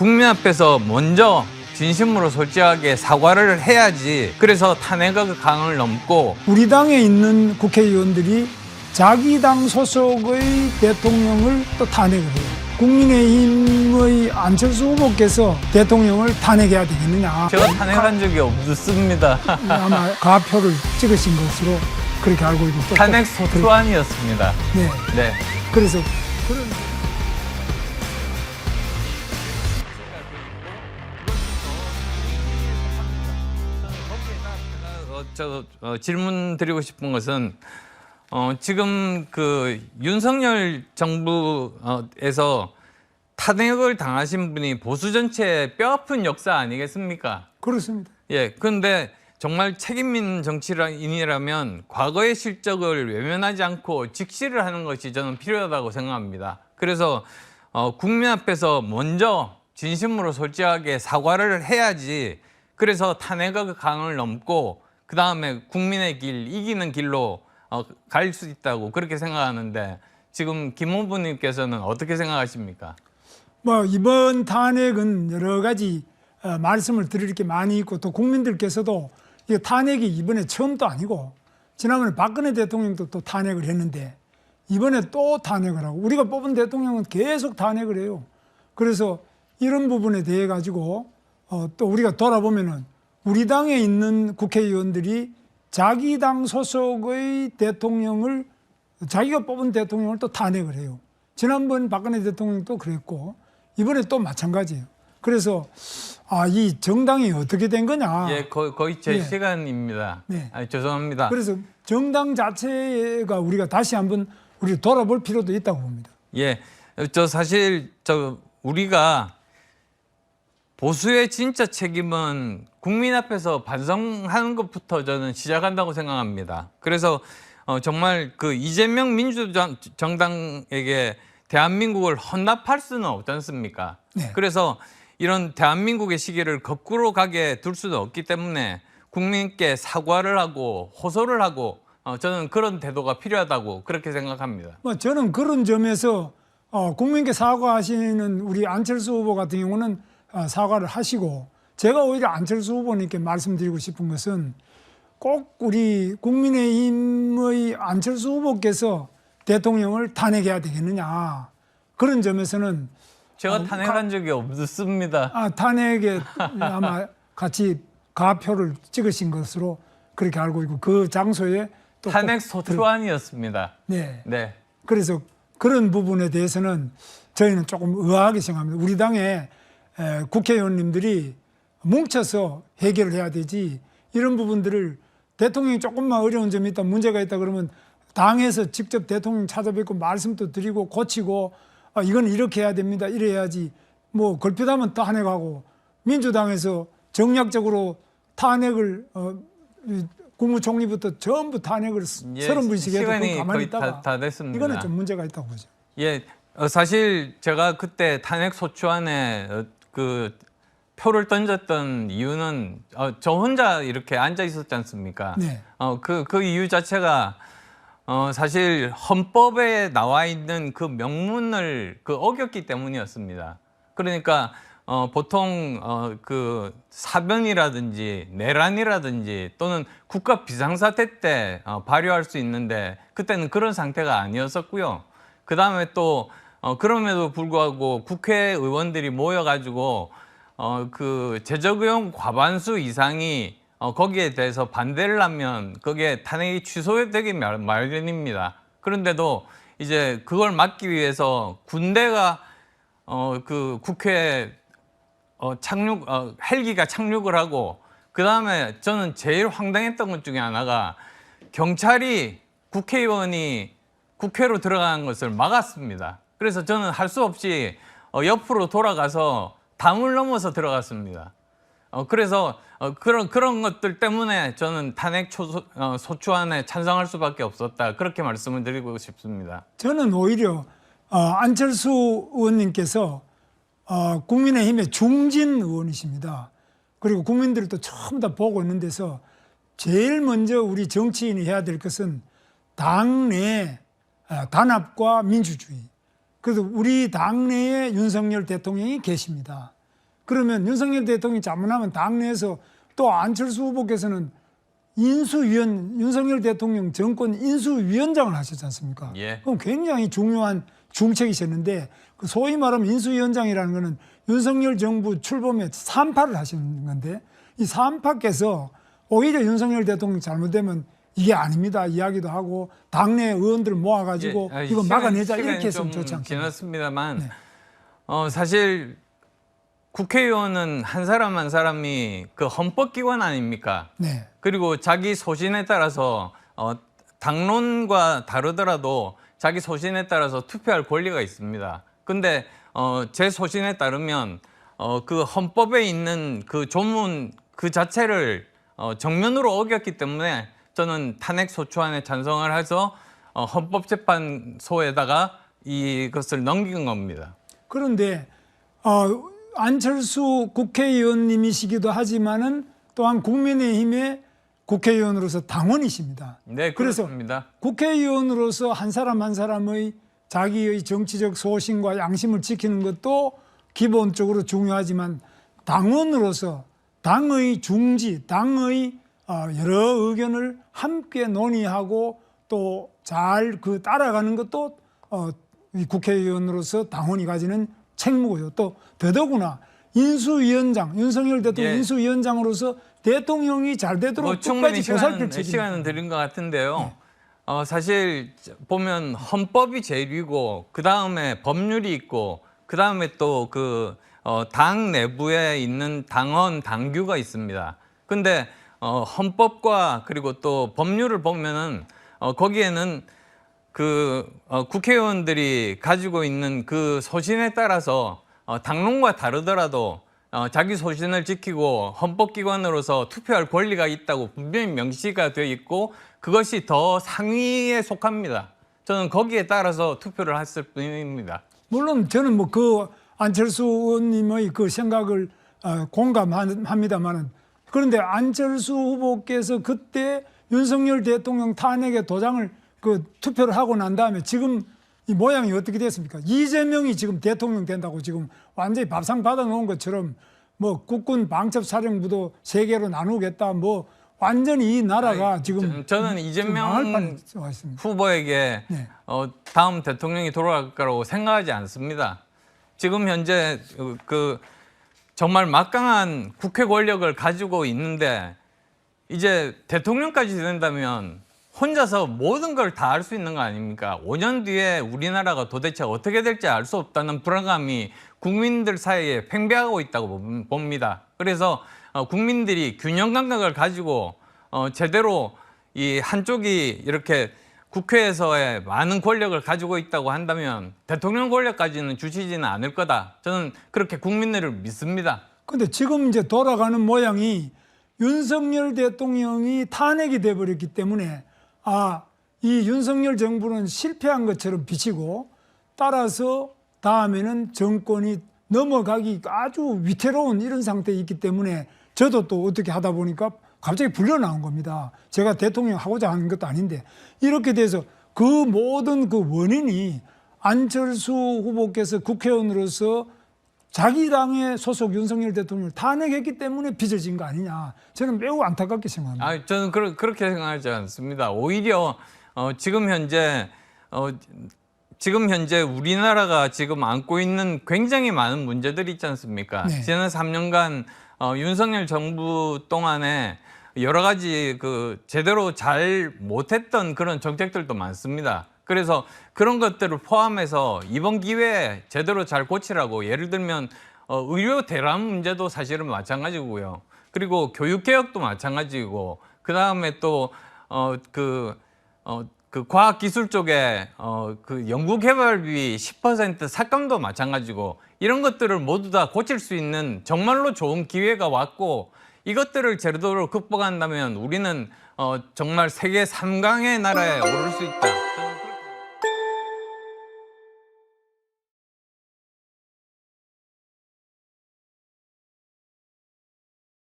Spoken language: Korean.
국민 앞에서 먼저 진심으로 솔직하게 사과를 해야지. 그래서 탄핵의 강을 넘고 우리 당에 있는 국회의원들이 자기 당 소속의 대통령을 또 탄핵을 해요. 국민의힘의 안철수 후보께서 대통령을 탄핵해야 되겠느냐. 제가 탄핵한 적이 없습니다. 아마 가표를 찍으신 것으로 그렇게 알고 있고. 또 탄핵 소추안이었습니다. 네. 네. 그래서 그런. 질문 드리고 싶은 것은 지금 그 윤석열 정부에서 탄핵을 당하신 분이 보수 전체의 뼈아픈 역사 아니겠습니까? 그렇습니다. 예, 그런데 정말 책임 있는 정치인이라면 과거의 실적을 외면하지 않고 직시를 하는 것이 저는 필요하다고 생각합니다. 그래서 국민 앞에서 먼저 진심으로 솔직하게 사과를 해야지. 그래서 탄핵의 강을 넘고 그 다음에 국민의 길, 이기는 길로 갈 수 있다고 그렇게 생각하는데 지금 김 후보님께서는 어떻게 생각하십니까? 뭐 이번 탄핵은 여러 가지 말씀을 드릴 게 많이 있고 또 국민들께서도 이 탄핵이 이번에 처음도 아니고 지난번에 박근혜 대통령도 또 탄핵을 했는데 이번에 또 탄핵을 하고 우리가 뽑은 대통령은 계속 탄핵을 해요. 그래서 이런 부분에 대해 가지고 또 우리가 돌아보면은 우리 당에 있는 국회의원들이 자기 당 소속의 대통령을 자기가 뽑은 대통령을 또 탄핵을 해요. 지난번 박근혜 대통령도 그랬고 이번에 또 마찬가지예요. 그래서 이 정당이 어떻게 된 거냐. 예, 거의 제 네. 시간입니다. 네. 죄송합니다. 그래서 정당 자체가 우리가 다시 한번 우리를 돌아볼 필요도 있다고 봅니다. 예, 사실 우리가 보수의 진짜 책임은 국민 앞에서 반성하는 것부터 저는 시작한다고 생각합니다. 그래서 정말 그 이재명 민주정당에게 대한민국을 헌납할 수는 없지 않습니까? 네. 그래서 이런 대한민국의 시기를 거꾸로 가게 둘 수는 없기 때문에 국민께 사과를 하고 호소를 하고 저는 그런 태도가 필요하다고 그렇게 생각합니다. 뭐 저는 그런 점에서 국민께 사과하시는 우리 안철수 후보 같은 경우는 사과를 하시고 제가 오히려 안철수 후보님께 말씀드리고 싶은 것은 꼭 우리 국민의힘의 안철수 후보께서 대통령을 탄핵해야 되겠느냐. 그런 점에서는 제가 탄핵한 적이 없습니다. 탄핵에 아마 같이 가표를 찍으신 것으로 그렇게 알고 있고 그 장소에 또 탄핵 소추안이었습니다. 네. 네. 그래서 그런 부분에 대해서는 저희는 조금 의아하게 생각합니다. 우리 당의 국회의원님들이 뭉쳐서 해결을 해야 되지 이런 부분들을 대통령이 조금만 어려운 점이 있다 문제가 있다 그러면 당에서 직접 대통령 찾아뵙고 말씀도 드리고 고치고 이건 이렇게 해야 됩니다 이래야지 뭐 걸핏하면 탄핵하고 민주당에서 정략적으로 탄핵을 국무총리부터 전부 탄핵을 30분씩 해도 그건 가만히 있다가 다 됐습니다. 이거는 좀 문제가 있다고 보죠. 예, 사실 제가 그때 탄핵 소추안에 그 표를 던졌던 이유는 저 혼자 이렇게 앉아 있었지 않습니까? 네. 그 이유 자체가 사실 헌법에 나와 있는 그 명문을 어겼기 때문이었습니다. 그러니까 보통 그 사변이라든지 내란이라든지 또는 국가 비상사태 때 발효할 수 있는데 그때는 그런 상태가 아니었었고요. 그 다음에 또 그럼에도 불구하고 국회의원들이 모여가지고 그 제적의원 과반수 이상이 거기에 대해서 반대를 하면 그게 탄핵이 취소되기 마련입니다. 그런데도 이제 그걸 막기 위해서 군대가 그 국회에 헬기가 착륙을 하고 그 다음에 저는 제일 황당했던 것 중에 하나가 경찰이 국회의원이 국회로 들어가는 것을 막았습니다. 그래서 저는 할 수 없이 옆으로 돌아가서 담을 넘어서 들어갔습니다. 그래서 그런 것들 때문에 저는 탄핵 소추안에 찬성할 수밖에 없었다. 그렇게 말씀을 드리고 싶습니다. 저는 오히려 안철수 의원님께서 국민의힘의 중진 의원이십니다. 그리고 국민들을 또 처음 다 보고 있는 데서 제일 먼저 우리 정치인이 해야 될 것은 당내 단합과 민주주의. 그래서 우리 당내에 윤석열 대통령이 계십니다. 그러면 윤석열 대통령이 잘못하면 당내에서 또 안철수 후보께서는 윤석열 대통령 정권 인수위원장을 하셨지 않습니까? 예. 그럼 굉장히 중요한 중책이셨는데 그 소위 말하면 인수위원장이라는 거는 윤석열 정부 출범에 3파를 하시는 건데 이 3파께서 오히려 윤석열 대통령 잘못되면 이게 아닙니다 이야기도 하고 당내 의원들 모아가지고 예, 이거 막아내자 이렇게 시간이 했으면 좀 좋지 않겠습니까? 지났습니다만 네. 사실 국회의원은 한 사람 한 사람이 그 헌법기관 아닙니까? 네. 그리고 자기 소신에 따라서 당론과 다르더라도 자기 소신에 따라서 투표할 권리가 있습니다. 근데 제 소신에 따르면 그 헌법에 있는 그 조문 그 자체를 정면으로 어겼기 때문에 저는 탄핵 소추안에 찬성을 해서 헌법재판소에다가 이것을 넘긴 겁니다. 그런데 안철수 국회의원님이시기도 하지만은 또한 국민의힘의 국회의원으로서 당원이십니다. 네, 그래서 그렇습니다. 국회의원으로서 한 사람 한 사람의 자기의 정치적 소신과 양심을 지키는 것도 기본적으로 중요하지만 당원으로서 당의 중지, 당의 여러 의견을 함께 논의하고 또 잘 그 따라가는 것도 이 국회의원으로서 당원이 가지는 책무고요. 또 더더구나 인수위원장, 윤석열 대통령 예. 인수위원장으로서 대통령이 잘 되도록 충분히 끝까지 보살필 책임입니다. 시간은 드린 것 같은데요. 사실 보면 헌법이 제일이고 그 다음에 법률이 있고 그 다음에 또 그 당 내부에 있는 당헌 당규가 있습니다. 근데 헌법과 그리고 또 법률을 보면은 거기에는 그 국회의원들이 가지고 있는 그 소신에 따라서 당론과 다르더라도 자기 소신을 지키고 헌법기관으로서 투표할 권리가 있다고 분명히 명시가 되어 있고 그것이 더 상위에 속합니다. 저는 거기에 따라서 투표를 했을 뿐입니다. 물론 저는 뭐 그 안철수 의원님의 그 생각을 공감합니다만은 그런데 안철수 후보께서 그때 윤석열 대통령 탄핵의 도장을 그 투표를 하고 난 다음에 지금 이 모양이 어떻게 됐습니까? 이재명이 지금 대통령 된다고 지금 완전히 밥상 받아놓은 것처럼 뭐 국군 방첩사령부도 세 개로 나누겠다 뭐 완전히 이 나라가 지금 저는 이재명 후보에게 네. 다음 대통령이 돌아갈 거라고 생각하지 않습니다. 지금 현재 그 정말 막강한 국회 권력을 가지고 있는데 이제 대통령까지 된다면 혼자서 모든 걸 다 할 수 있는 거 아닙니까? 5년 뒤에 우리나라가 도대체 어떻게 될지 알 수 없다는 불안감이 국민들 사이에 팽배하고 있다고 봅니다. 그래서 국민들이 균형 감각을 가지고 제대로 이 한쪽이 이렇게 국회에서의 많은 권력을 가지고 있다고 한다면 대통령 권력까지는 주시지는 않을 거다. 저는 그렇게 국민들을 믿습니다. 근데 지금 이제 돌아가는 모양이 윤석열 대통령이 탄핵이 돼버렸기 때문에 이 윤석열 정부는 실패한 것처럼 비치고 따라서 다음에는 정권이 넘어가기 아주 위태로운 이런 상태에 있기 때문에 저도 또 어떻게 하다 보니까 갑자기 불려 나온 겁니다. 제가 대통령 하고자 하는 것도 아닌데 이렇게 돼서 그 모든 그 원인이 안철수 후보께서 국회의원으로서 자기 당의 소속 윤석열 대통령을 탄핵했기 때문에 빚어진 거 아니냐. 저는 매우 안타깝게 생각합니다. 저는 그렇게 생각하지 않습니다. 오히려 지금 현재 우리나라가 지금 안고 있는 굉장히 많은 문제들이 있지 않습니까? 네. 지난 3년간 윤석열 정부 동안에 여러 가지 제대로 잘 못했던 그런 정책들도 많습니다. 그래서 그런 것들을 포함해서 이번 기회에 제대로 잘 고치라고 예를 들면 의료 대란 문제도 사실은 마찬가지고요. 그리고 교육개혁도 마찬가지고 그 다음에 또 그 과학기술 쪽에 그 연구개발비 10% 삭감도 마찬가지고 이런 것들을 모두 다 고칠 수 있는 정말로 좋은 기회가 왔고 이것들을 제대로 극복한다면 우리는 정말 세계 3강의 나라에 오를 수 있다.